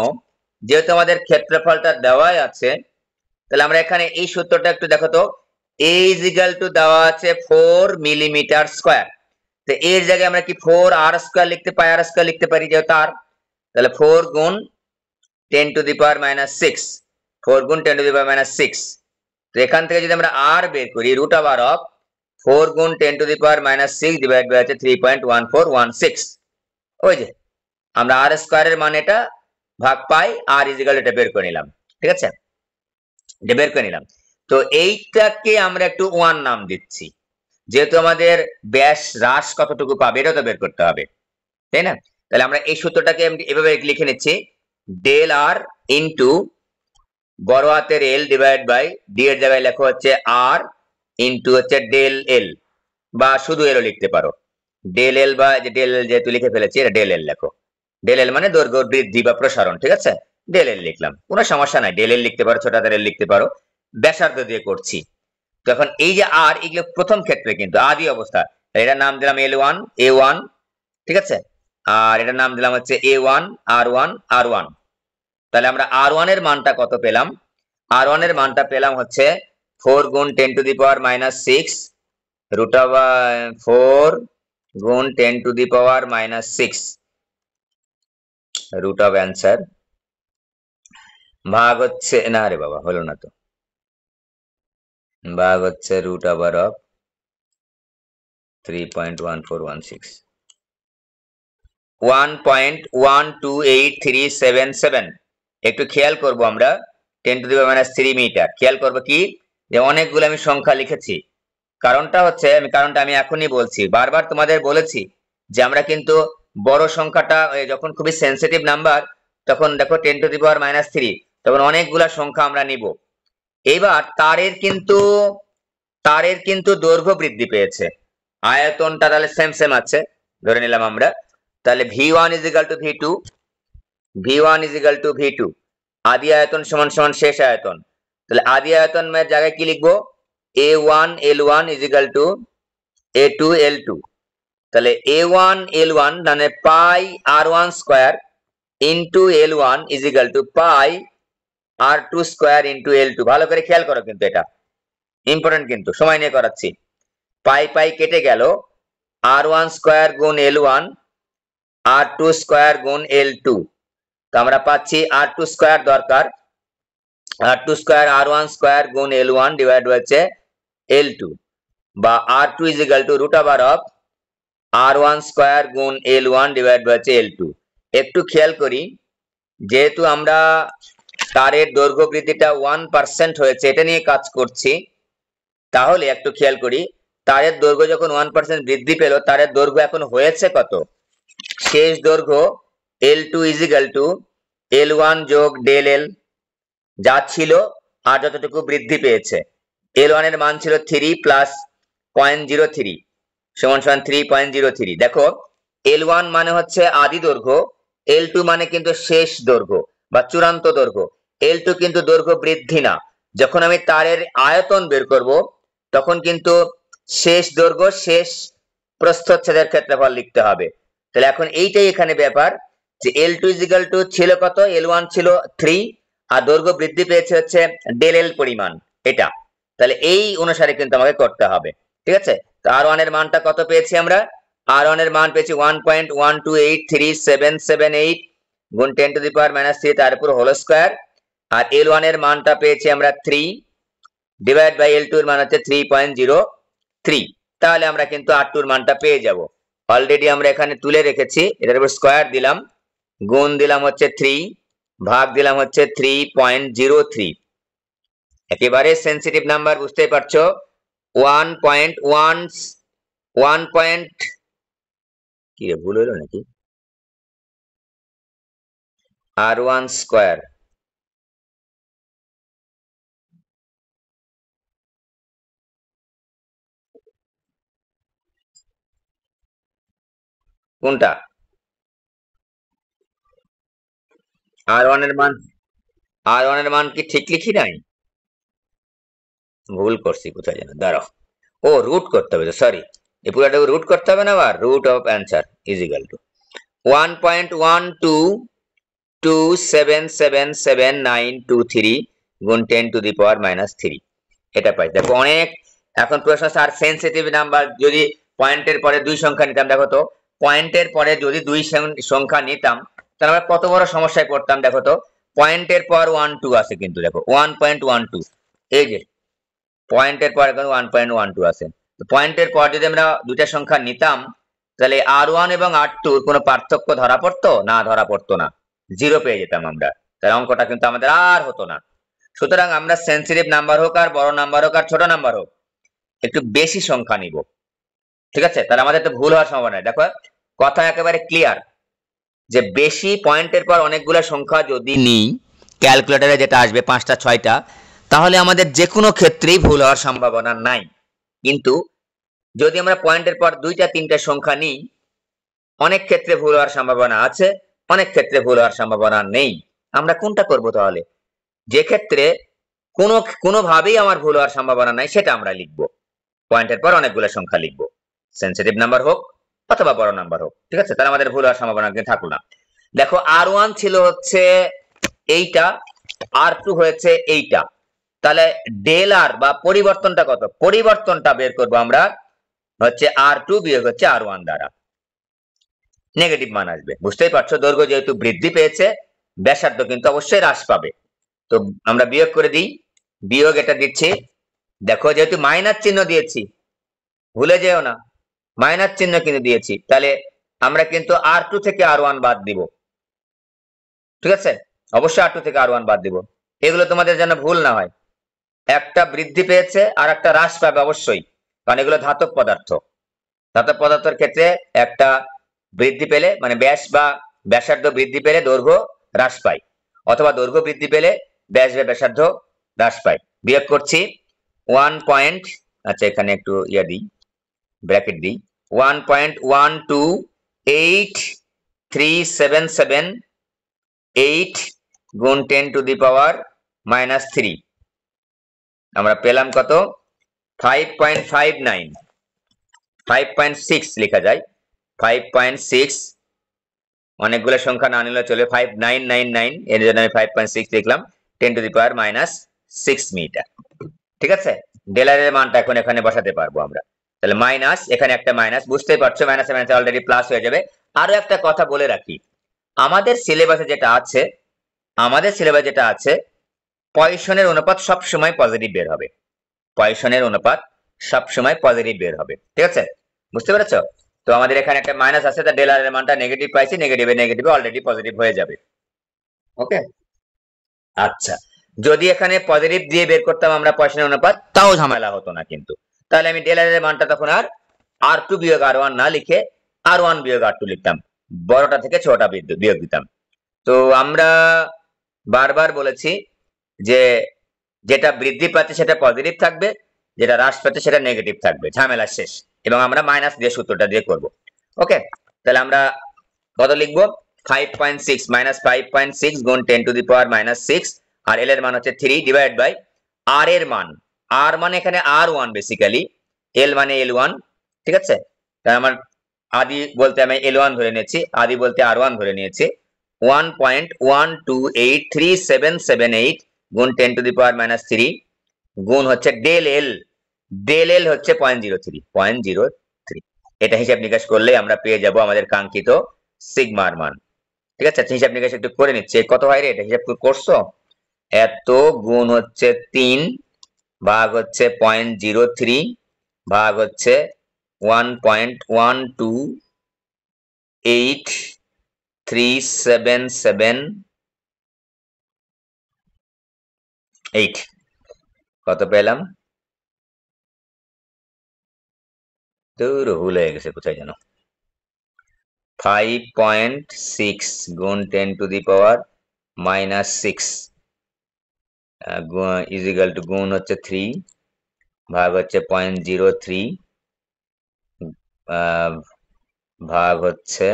A: যেহেতু আমাদের ক্ষেত্রফলটা দেওয়াই আছে, তাহলে আমরা এখানে এই সূত্রটা একটু দেখো তো, এ ইজ ইকাল টু দেওয়া আছে 4 মিলিমিটার স্কোয়ার। তো এর জায়গায় আমরা কি 4 আর স্কোয়ার লিখতে পারি, আর স্কোয়ার লিখতে পারি যেহেতু আর, তাহলে 4 গুণ 10 to the power minus 6, 4 গুণ 10 to the power minus 6। তো এখান থেকে যদি আমরা r বের করি রুট ওভার অফ 4 গুণ 10 to the power minus 6 divide by 3.1416, ওই যে আমরা r স্কয়ারের মান এটা ভাগ পাই r ইজিক্যাল এটা বের করে নিলাম, ঠিক আছে, এটা বের করে নিলাম। তো এইটাকে আমরা একটু 1 নাম দিচ্ছি, যেহেতু আমাদের ব্যাস হ্রাস কতটুকু পাবে এটা তো বের করতে হবে, তাই না? তাহলে আমরা এই সূত্রটাকে এভাবে লিখে নিচ্ছি, ডেল r ইনটু বড় হাতের l ডিভাইড বাই d এর জায়গায় লেখা হচ্ছে r ইনটু হচ্ছে ডেল l, বা শুধু l লিখতে পারো, ডেল l বা ডেল l যেহেতু লিখে ফেলেছি এটা ডেল l লেখো। ডেল l মানে দৈর্ঘ্য বৃদ্ধি বা প্রসারণ, ঠিক আছে, ডেল l লিখলাম, কোনো সমস্যা নাই, ডেল l লিখতে পারো, ছোট হাতের l লিখতে পারো, ব্যাসার্ধ দিয়ে করছি। তো এখন এই যে r, এগুলো প্রথম ক্ষেত্রে কিন্তু আদি অবস্থা, এটার নাম দিলাম l1 a1, ঠিক আছে, আর এটার নাম দিলাম হচ্ছে a1 r1 r1। তাহলে আমরা r1 এর মানটা কত পেলাম? r1 এর মানটা পেলাম হচ্ছে 4 গুণ 10 to the power minus 6 root over 4 গুণ 10 to the power minus 6 root of answer ভাগ হচ্ছে, না রে বাবা হলো না তো, ভাগ হচ্ছে root over of 3.1416, 1.128377। একটু খেয়াল করব আমরা 10 to the power minus 3 metre, খেয়াল করব কি যে অনেকগুলো আমি সংখ্যা লিখেছি, কারণটা হচ্ছে কারণটা আমি এখনই বলছি, বারবার তোমাদের বলেছি যে আমরা কিন্তু বড় সংখ্যাটা যখন খুবই সেনসিটিভ নাম্বার তখন দেখো 10 to the power minus 3 তখন অনেকগুলা সংখ্যা আমরা নিব। এবার তারের কিন্তু দৈর্ঘ্য বৃদ্ধি পেয়েছে, আয়তনটা তাহলে সেম আছে ধরে নিলাম আমরা, তাহলে v1 is equal to v2, v1 is equal to v2, আদি আয়তন সমান সমান শেষ আয়তন, তাহলে আদি আয়তনের জায়গায় কি লিখবো? a1 l1 is equal to a2 l2, তাহলে a1 l1 মানে পাই r1 square into l1 is equal to pi r2 square into l2। ভালো করে খেয়াল করো, কিন্তু এটা ইম্পর্টেন্ট, কিন্তু সময় নিয়ে করাচ্ছি। পাই পাই কেটে গেল, r1 স্কয়ার গুণ l1 r2 স্কয়ার গুণ l2, তো আমরা পাচ্ছি r2 স্কয়ার দরকার, r2 স্কয়ার r1 স্কয়ার গুণ l1 ডিভাইড হচ্ছে l2, বা r2 is equal to root over of r1 square গুণ l1 ডিভাইড হচ্ছে l2। একটু খেয়াল করি, যেহেতু আমরা তারের দৈর্ঘ্য বৃদ্ধিটা 1% হয়েছে এটা নিয়ে কাজ করছি, তাহলে একটু খেয়াল করি তারের দৈর্ঘ্য যখন 1% বৃদ্ধি পেল, তারের দৈর্ঘ্য এখন হয়েছে কত? শেষ দৈর্ঘ্য l2 is equal to l1 যোগ ডেল l যা ছিল আর যতটুকু বৃদ্ধি পেয়েছে, l1 এর মান ছিল 3 প্লাস 0.03 সমান সমান 3.03। দেখো l1 মানে হচ্ছে আদি দৈর্ঘ্য, l2 মানে কিন্তু শেষ দৈর্ঘ্য বা চূড়ান্ত দৈর্ঘ্য, l2 কিন্তু দৈর্ঘ্য বৃদ্ধি না। যখন আমি তারের আয়তন বের করব তখন কিন্তু শেষ দৈর্ঘ্য শেষ প্রস্থচ্ছেদের ক্ষেত্রফল লিখতে হবে। তাহলে এখন এইটাই এখানে ব্যাপার যে l2 is equal to ছিল কত? l1 ছিল 3 আর দৈর্ঘ্য বৃদ্ধি পেয়েছে হচ্ছে ডেল l পরিমাণ এটা, তাহলে এই অনুসারে কিন্তু আমাকে করতে হবে, ঠিক আছে। তো r1 এর মানটা কত পেয়েছি আমরা? r1 এর মান পেয়েছি 1.12837778 গুণ 10 to the power minus 3 তার উপর হোল স্কয়ার, আর l1 এর মানটা পেয়েছি আমরা 3 ডিভাইড বাই l2 এর মান হচ্ছে 3.03। তাহলে আমরা কিন্তু r2 এর মানটা পেয়ে যাব। অলরেডি আমরা এখানে তুলে রেখেছি, এটার উপর স্কয়ার দিলাম, গুণ দিলাম হচ্ছে 3, ভাগ দিলাম হচ্ছে 3.03। একেবারে সেনসিটিভ নাম্বার, বুঝতেই পারছো, 1.1 কি রে ভুল হলো নাকি? r1 স্কয়ার কোনটা? r1 এর মান কি ঠিক লিখি নাই? ভুল করছি কোথায় যেন, দাঁড়াও, ও রুট করতে হবে, সরি, এই পুরোটাকে রুট করতে হবে না, আবার root of answer is equal to 1.1227777923 গুণ 10 to the power minus 3, এটা পাই। দেখো অনেক এখন প্রশ্ন, স্যার সেনসিটিভ নাম্বার যদি পয়েন্টের পরে 2 সংখ্যা নিতাম, দেখো তো পয়েন্টের পরে যদি 2 সংখ্যা নিতাম তাহলে আমরা কত বড় সমস্যায় পড়তাম। দেখো তো পয়েন্টের পর 1 2 আছে, কিন্তু দেখো 1.12, এই যে পয়েন্টের পর এখন 1.12 আছে। তো পয়েন্টের পর যদি আমরা দুইটা সংখ্যা নিতাম, তাহলে R1 এবং R2 কোনো পার্থক্য ধরা পড়তো না? ধরা পড়তো না, 0 পেয়ে যেতাম আমরা। তাহলে অঙ্কটা কিন্তু আমাদের আর হতো না। সুতরাং আমরা সেন্সিটিভ নাম্বার হোক আর বড় নাম্বার হোক আর ছোট নাম্বার হোক, একটু বেশি সংখ্যা নিব, ঠিক আছে? তাহলে আমাদের তো ভুল হওয়ার সম্ভাবনা নেই। দেখো কথা একেবারে ক্লিয়ার, যে বেশি পয়েন্টের পর অনেকগুলো সংখ্যা যদি নিই, ক্যালকুলেটরে যেটা আসবে 5টা 6টা, তাহলে আমাদের যে কোনো ক্ষেত্রেই ভুল হওয়ার সম্ভাবনা নাই। কিন্তু যদি আমরা পয়েন্টের পর 2টা 3টা সংখ্যা নিই, অনেক ক্ষেত্রে ভুল হওয়ার সম্ভাবনা আছে, অনেক ক্ষেত্রে ভুল হওয়ার সম্ভাবনা নেই। আমরা কোনটা করব তাহলে? যে ক্ষেত্রে কোনোভাবেই আমার ভুল হওয়ার সম্ভাবনা নাই সেটা আমরা লিখব, পয়েন্টের পর অনেকগুলো সংখ্যা লিখব, সেন্সিটিভ নাম্বার হোক অথবা বড় নাম্বার হোক, ঠিক আছে? তাহলে আমাদের ভুল হওয়ার সম্ভাবনা কিন্তু থাকলো না। দেখো R1 ছিল হচ্ছে এইটা, R2 হয়েছে এইটা, তাহলে ডেল আর বা পরিবর্তনটা কত? পরিবর্তনটা বের করবো আমরা হচ্ছে R2 বিয়োগ হচ্ছে R1 দ্বারা, নেগেটিভ মান আসবে। বুঝতেই পারছো, দৈর্ঘ্য যেহেতু বৃদ্ধি পেয়েছে, ব্যাসার্ধ কিন্তু অবশ্যই হ্রাস পাবে। তো আমরা বিয়োগ করে দিই, বিয়োগ এটা দিচ্ছি, দেখো যেহেতু মাইনাস চিহ্ন দিয়েছি, ভুলে যেও না, মাইনাস চিহ্ন কিন্তু দিয়েছি, তাহলে আমরা কিন্তু R2 থেকে R1 বাদ দিব, ঠিক আছে? অবশ্যই R2 থেকে R1 বাদ দিব। এগুলো তোমাদের যেন ভুল না হয়, একটা বৃদ্ধি পেয়েছে আর একটা হ্রাস পাবে অবশ্যই, কারণ এগুলো ধাতব পদার্থ। ধাতব পদার্থের ক্ষেত্রে একটা বৃদ্ধি পেলে মানে ব্যাস বা ব্যাসার্ধ বৃদ্ধি পেলে দৈর্ঘ্য হ্রাস পায়, অথবা দৈর্ঘ্য বৃদ্ধি পেলে ব্যাস বা ব্যাসার্ধ হ্রাস পায়। বিয়োগ করছি 1 পয়েন্ট, আচ্ছা এখানে একটু ইয়া দিই, ব্র্যাকেট দিই, 1.1283778 গুণ 10 টু দি পাওয়ার -3, আমরা পেলাম কত? 5.59, 5.6 লেখা যায়, 5.6, অনেকগুলো সংখ্যা না নিলে চলে, 5999, এর জন্য আমি 5.6 লিখলাম, 10 টু দি পাওয়ার -6 মিটার, ঠিক আছে? ডেলারের মানটা এখন এখানে বসাতে পারবো আমরা, তাহলে মাইনাস, এখানে একটা মাইনাস, বুঝতেই পারছো মাইনাস মাইনাস অলরেডি প্লাস হয়ে যাবে। আরো একটা কথা বলে রাখি, আমাদের সিলেবাসে যেটা আছে, পয়সনের অনুপাত সব সময় পজিটিভ বের হবে, পয়সনের অনুপাত সব সময় পজিটিভ বের হবে, ঠিক আছে? বুঝতে পেরেছো? তো আমাদের এখানে একটা মাইনাস আছে, তার ডেলারের মানটা নেগেটিভ পাইছি, নেগেটিভে অলরেডি পজিটিভ হয়ে যাবে। ওকে, আচ্ছা, যদি এখানে পজিটিভ দিয়ে বের করতাম আমরা পয়সনের অনুপাত, তাও ঝামেলা হতো না কিন্তু। তাহলে আমি ডেলারের মানটা তখন আর R2 বিয়োগ R1 না লিখে R1 বিয়োগ R2 লিখতাম, বড়টা থেকে ছোটটা বিয়োগ দিতাম। তো আমরা বারবার বলেছি যে যেটা বৃদ্ধি পাচ্ছে সেটা পজিটিভ থাকবে, যেটা হ্রাস পাচ্ছে সেটা নেগেটিভ থাকবে, ঝামেলা শেষ। এবং আমরা মাইনাস দিয়ে সূত্রটা দিয়ে করব। ওকে, তাহলে আমরা কত লিখবো? 5.6 -5.6 গুণ 10 টু দি পাওয়ার -6, আর এল এর মান হচ্ছে 3 ডিভাইড বাই আর এর মান, আর মানে এখানে R1 বেসিক্যালি, এল মানে L1, ঠিক আছে? তাই আমার আদি বলতে আমি L1 ধরে নিয়েছি, আদি বলতে R1 ধরে নিয়েছি, 1.1283778 গুণ 10 টু দি পাওয়ার -3 গুণ হচ্ছে ডেল এল হচ্ছে 0.03, এটা হিসাব নিকাশ করলে আমরা পেয়ে যাব আমাদের কাঙ্ক্ষিত সিগমার মান, ঠিক আছে? হিসাব নিকাশ একটু করে নিচ্ছে, কত হয় রে, এটা হিসাব করছো? এত গুণ হচ্ছে 3 ভাগ হচ্ছে 0.03 ভাগ হচ্ছে 1.1283778, কত পেলাম? তোর ভুল হয়ে গেছে কোথায় যেন, 5.6 গুণ 10 to the power -6 equal to গুণ হচ্ছে 3 ভাগ হচ্ছে 0.03 ভাগ হচ্ছে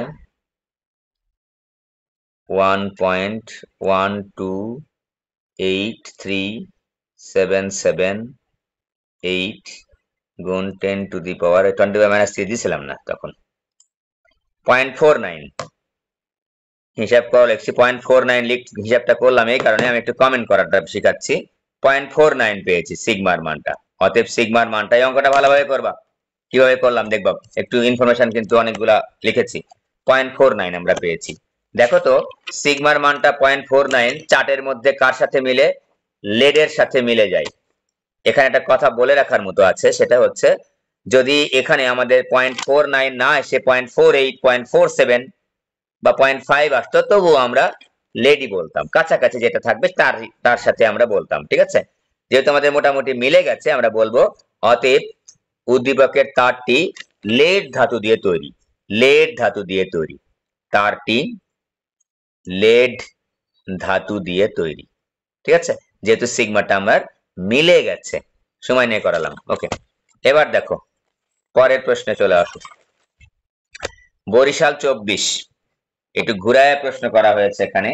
A: 1.1283778 গুণ 10 টু দি পাওয়ার 20 দিয়েছিলাম না তখন, 0.49 হিসাব করা লিখছি, 0.49 হিসাবটা করলাম এই কারণে, আমি একটু কমেন্ট করাটা শিখাচ্ছি। 0.49 পেয়েছি সিগমার মানটা, অতএব সিগমার মানটা, এই অঙ্কটা ভালোভাবে করবা, কিভাবে করলাম দেখবা, একটু ইনফরমেশন কিন্তু অনেকগুলা লিখেছি। 0.49 আমরা পেয়েছি, দেখো তো সিগমার মানটা 0.49 চার্টের মধ্যে কার সাথে মিলে, লেডের সাথে মিলে যায়। এখানে একটা কথা বলে রাখার মতো আছে, সেটা হচ্ছে যদি এখানে আমাদের 0.49 না এসে 0.48, 0.47 বা 0.5 আসতো, তবুও আমরা লেডি বলতাম, কাছাকাছি যেটা থাকবে তার সাথে আমরা বলতাম। ঠিক আছে, যেহেতু আমাদের মোটামুটি মিলে গেছে, আমরা বলবো অতএব উদ্দীপকের তারটি লেড ধাতু দিয়ে তৈরি। লেড ধাতু দিয়ে তৈরি, তারটি লেড ধাতু দিয়ে তৈরি। ঠিক আছে, যেহেতু সিগমাটা আমার মিলে গেছে, সময় নিয়ে করালাম। ওকে, এবার দেখো পরের প্রশ্নে চলে আসো। বরিশাল 24, একটু ঘুরায় প্রশ্ন করা হয়েছে এখানে।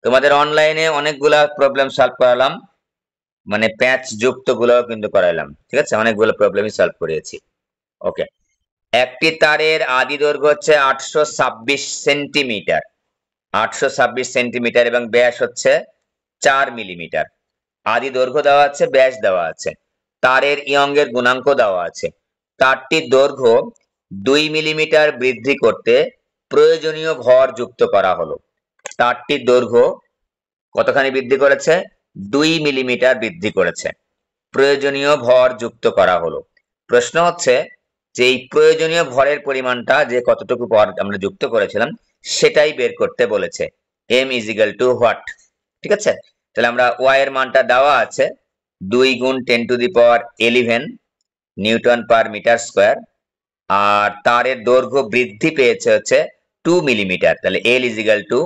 A: তোমাদের অনলাইনে অনেকগুলা প্রবলেম সলভ করালাম, মানে প্যাচ যুক্ত গুলো কিন্তু করাইলাম। ঠিক আছে, অনেকগুলো প্রবলেমই সলভ করিয়েছি। ওকে, একটি তারের আদি দৈর্ঘ্য হচ্ছে 826 সেন্টিমিটার, 826 সেন্টিমিটার এবং ব্যাস হচ্ছে 4 মিলিমিটার। আদি দৈর্ঘ্য দেওয়া আছে, ব্যাস দেওয়া আছে, তারের ইয়ংয়ের গুণাঙ্ক দেওয়া আছে। তারটির দৈর্ঘ্য 2 মিলিমিটার বৃদ্ধি করতে প্রয়োজনীয় ভর যুক্ত করা হলো। তারটির দৈর্ঘ্য কতখানি বৃদ্ধি করেছে? 2 মিলিমিটার বৃদ্ধি করেছে, প্রয়োজনীয় ভর যুক্ত করা হলো। প্রশ্ন হচ্ছে যে এই প্রয়োজনীয় ভরের পরিমাণটা যে কতটুকু ভর আমরা যুক্ত করেছিলাম সেটাই বের করতে বলেছে। m is equal two what? ঠিক আছে, তাহলে আমরা y এর মানটা দেওয়া আছে 2 গুণ 10 to the power 11 newton per metre square, আর তারের দৈর্ঘ্য বৃদ্ধি পেয়েছে হচ্ছে 2 মিলিমিটার। তাহলে l is equal to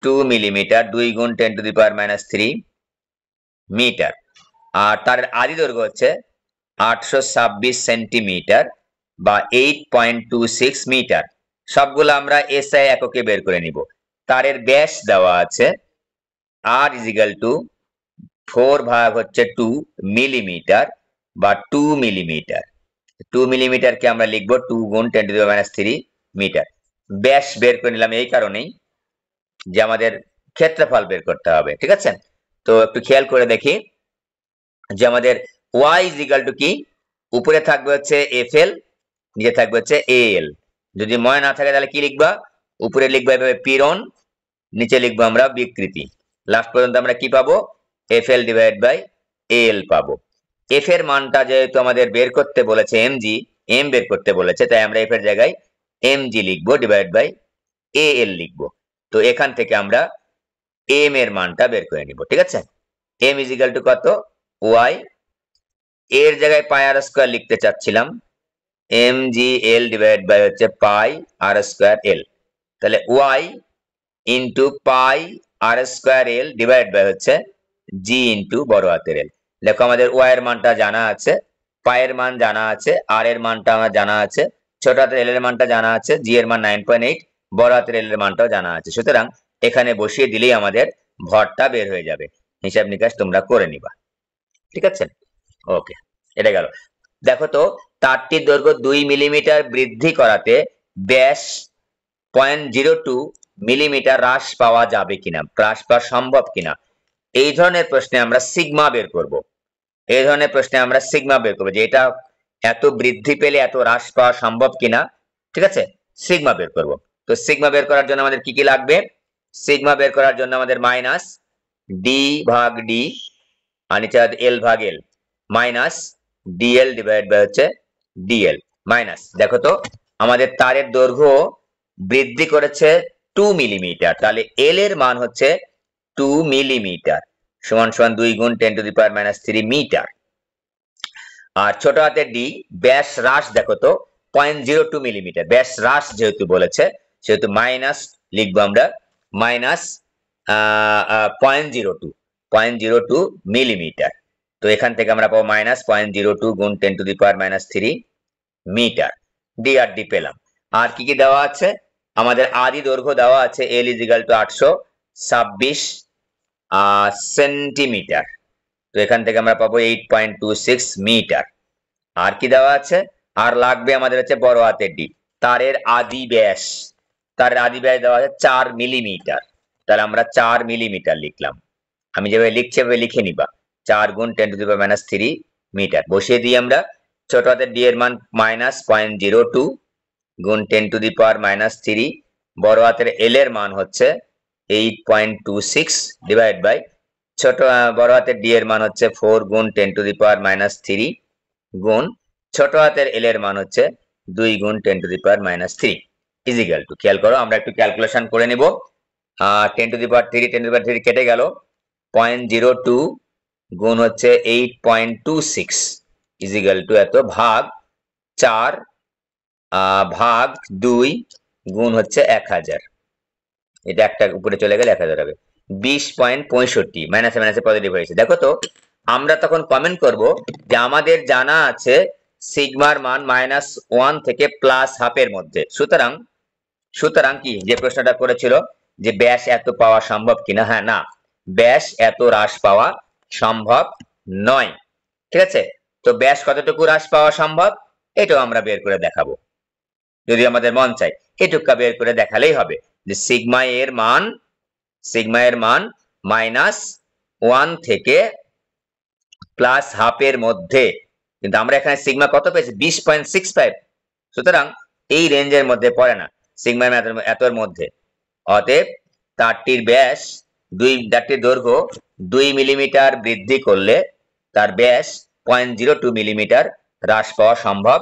A: 2 millimetre, 2 গুণ 10 টু দি পাওয়ার -3 মিটার। আর তার আদি দৈর্ঘ্য হচ্ছে 826 সেন্টিমিটার বা 8.26 মিটার। সবগুলো আমরা এসআই এককে বের করে নিব। তারের ব্যাস দেওয়া আছে r ইজ ইকুয়াল টু 4 ভাগ হচ্ছে 2 মিলিমিটার বা 2 মিলিমিটার। 2 মিলিমিটারকে আমরা লিখবো 2 গুণ 10 টু দি পাওয়ার -3 মিটার। ব্যাস বের করে নিলাম এই কারণেই যে আমাদের ক্ষেত্রফল বের করতে হবে। ঠিক আছে, তো একটু খেয়াল করে দেখি যে আমাদের y ইজ ইকুয়াল টু কি, উপরে থাকবে হচ্ছে fl, নিচে থাকবে হচ্ছে al। যদি মনে না থাকে তাহলে কি লিখবা? উপরে লিখবা এভাবে পীড়ন, নিচে লিখবো আমরা বিকৃতি। লাস্ট পর্যন্ত আমরা কি পাবো? fl ডিভাইড বাই al পাবো। f এর মানটা যেহেতু আমাদের বের করতে বলেছে mg, m বের করতে বলেছে, তাই আমরা f এর জায়গায় mg লিখবো ডিভাইড বাই al লিখবো। তো এখান থেকে আমরা m এর মানটা বের করে নিব। ঠিক আছে, m ইজ ইকুয়াল টু কত? y এর জায়গায় পাই আর স্কয়ার লিখতে চাচ্ছিলাম, mgl ডিভাইড বাই হচ্ছে পাই আর স্কয়ার l। তাহলে y into pi R square l divide by হচ্ছে g ইনটু বড় হাতের l। দেখো আমাদের y এর মানটা জানা আছে, পাই এর মান জানা আছে, r এর মানটা আমার জানা আছে, ছোট হাতের l এর মানটা জানা আছে, g এর মান 9.8, বড় হাতের l এর মানটাও জানা আছে। সুতরাং এখানে বসিয়ে দিলেই আমাদের ভরটা বের হয়ে যাবে। হিসাব নিকাশ তোমরা করে নিবা। ঠিক আছে, ওকে, এটা গেল। দেখো তো তারটির দৈর্ঘ্য 2 মিলিমিটার বৃদ্ধি করাতে ব্যাস 0.02 মিলিমিটার হ্রাস পাওয়া যাবে কিনা, হ্রাস পাওয়া সম্ভব কিনা, এই ধরনের প্রশ্নে আমরা সিগমা বের করব। এই ধরনের প্রশ্নে আমরা সিগমা বের করবো যে এটা এত বৃদ্ধি পেলে এত হ্রাস পাওয়া সম্ভব কিনা। ঠিক আছে, সিগমা বের করব। তো সিগমা বের করার জন্য আমাদের কি কি লাগবে? সিগমা বের করার জন্য আমাদের মাইনাস ডি ভাগ ডি আর নিচে এল ভাগ L minus DL divide by হচ্ছে ডিএল মাইনাস। দেখো তো আমাদের তারের দৈর্ঘ্য বৃদ্ধি করেছে 2 মিলিমিটার, তাহলে এল এর মান হচ্ছে 2 মিলিমিটার সমান সমান 2 গুণ 10 টু দি পাওয়ার -3 মিটার। আর ছোট হাতের ডি ব্যাস হ্রাস, দেখো তো 0.02 মিলিমিটার, ব্যাস হ্রাস যেহেতু বলেছে সেহেতু মাইনাস লিখবো আমরা মাইনাস 0.02 মিলিমিটার। তো এখান থেকে আমরা পাবো মাইনাস 0.02 গুণ 10 to the power -3 meter. D আর ডি পেলাম। আর কি কি দেওয়া আছে? আমাদের আদি দৈর্ঘ্য দেওয়া আছে এল ইজ ইকুয়াল টু 826 সেন্টিমিটার, তো এখান থেকে আমরা পাবো 8.26 মিটার। আর কি দেওয়া আছে? আর লাগবে আমাদের হচ্ছে বড় হাতের ডি, তারের আদি ব্যাস, তারের আদি ব্যাস দেওয়া আছে 4 মিলিমিটার, তাহলে আমরা 4 মিলিমিটার লিখলাম। আমি যেভাবে লিখছি এভাবে লিখে নিবা, 4 গুণ 10 টু দি পাওয়ার -3 মিটার। বসিয়ে দিই আমরা ছোট হাতের ডি এর মান -0.02 গুণ 10 টু দি পাওয়ার -3 বড় হাতের এল এর মান হচ্ছে 8.26 ডিভাইড বাই বড় হাতের ডি এর মান হচ্ছে 4 গুণ 10 টু দি পাওয়ার -3 গুণ ছোট হাতের এল এর মান হচ্ছে 2 গুণ 10 to the power -3 equal to, খেয়াল করো আমরা একটু ক্যালকুলেশন করে নিব। 10 to the power 3 10 to the power 3 কেটে গেল, 0.02 গুণ হচ্ছে 8.26 ইজিক্যাল টু এত ভাগ 4 ভাগ 2 গুণ হচ্ছে 1000, এটা একটা উপরে চলে গেলে 1000 হবে। 20.65 মাইনাসে মাইনাসে পজিটিভ হয়েছে। দেখো তো আমরা তখন কমেন্ট করব যে আমাদের জানা আছে সিগমার মান -1 থেকে +1/2 এর মধ্যে। সুতরাং কি যে প্রশ্নটা করেছিল যে ব্যাস এত পাওয়া সম্ভব কিনা, হ্যাঁ না, ব্যাস এত হ্রাস পাওয়া সম্ভব নয়। ঠিক আছে, তো ব্যাস কতটুকু হ্রাস পাওয়া সম্ভব এটাও আমরা বের করে দেখাবো, যদি আমাদের মন চায় এটুকু বের করে দেখালেই হবে যে সিগমা এর মান -1 থেকে +1/2 এর মধ্যে, কিন্তু আমরা এখানে সিগমা কত পেয়েছি 20.65, সুতরাং এই রেঞ্জের মধ্যে পড়ে না, সিগমা এতর মধ্যে। অতএব তারটির ব্যাস তারটির দৈর্ঘ্য 2 মিলিমিটার বৃদ্ধি করলে তার ব্যাস 0.02 মিলিমিটার হ্রাস পাওয়া সম্ভব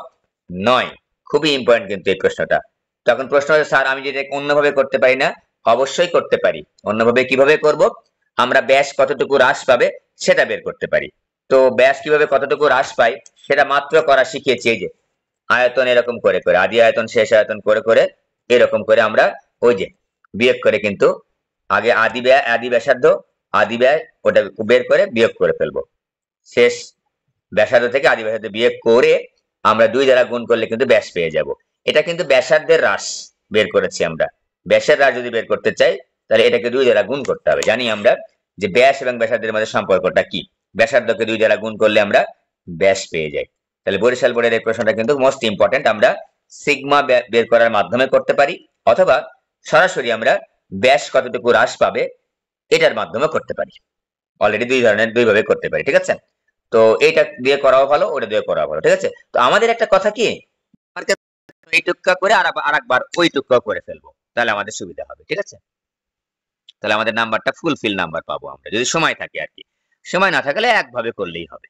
A: নয়। খুবই ইম্পর্টেন্ট কিন্তু এই প্রশ্নটা। তখন প্রশ্ন হচ্ছে স্যার আমি যেটা অন্যভাবে করতে পারি না, অবশ্যই করতে পারি। অন্যভাবে কিভাবে করব, আমরা ব্যাস কতটুকু হ্রাস পাবে সেটা বের করতে পারি। তো ব্যাস কিভাবে কতটুকু হ্রাস পাই সেটা মাত্র করা শিখিয়েছি, এই যে আয়তন এরকম করে করে আদি আয়তন শেষ আয়তন করে করে এরকম করে আমরা ওই যে বিয়োগ করে, কিন্তু আগে আদি ব্যাসার্ধ আদি ব্যয় ওটা বের করে বিয়োগ করে ফেলবো, শেষ ব্যাসার্ধ থেকে আদি ব্যাসার্ধ বিয়োগ করে আমরা 2 দ্বারা গুণ করলে কিন্তু ব্যাস পেয়ে যাব। এটা কিন্তু ব্যাসার্ধের হ্রাস বের করেছি আমরা। ব্যাসের হ্রাস যদি বের করতে চাই তাহলে এটাকে 2 দ্বারা গুণ করতে হবে। জানি আমরা যে ব্যাস এবং ব্যাসার্ধের মধ্যে সম্পর্কটা কি, ব্যাসার্ধকে 2 দ্বারা গুণ করলে আমরা ব্যাস পেয়ে যাই। তাহলে বরিশাল বোর্ডের এই প্রশ্নটা কিন্তু মোস্ট ইম্পর্টেন্ট, আমরা সিগমা বের করার মাধ্যমে করতে পারি, অথবা সরাসরি আমরা ব্যাস কতটুকু হ্রাস পাবে এটার মাধ্যমে করতে পারি। অলরেডি দুই ভাবে করতে পারি, ঠিক আছে। তো এইটা দিয়ে করাও ভালো, ওটা দিয়ে করাও ভালো, ঠিক আছে। তো আমাদের একটা কথা কি, এই টুকরা করে আরেকবার ওই টুকরা করে ফেলবো, তাহলে আমাদের সুবিধা হবে, ঠিক আছে। তাহলে আমাদের নাম্বারটা ফুলফিল নাম্বার পাবো আমরা, যদি সময় থাকে আর কি। সময় না থাকলে একভাবে করলেই হবে।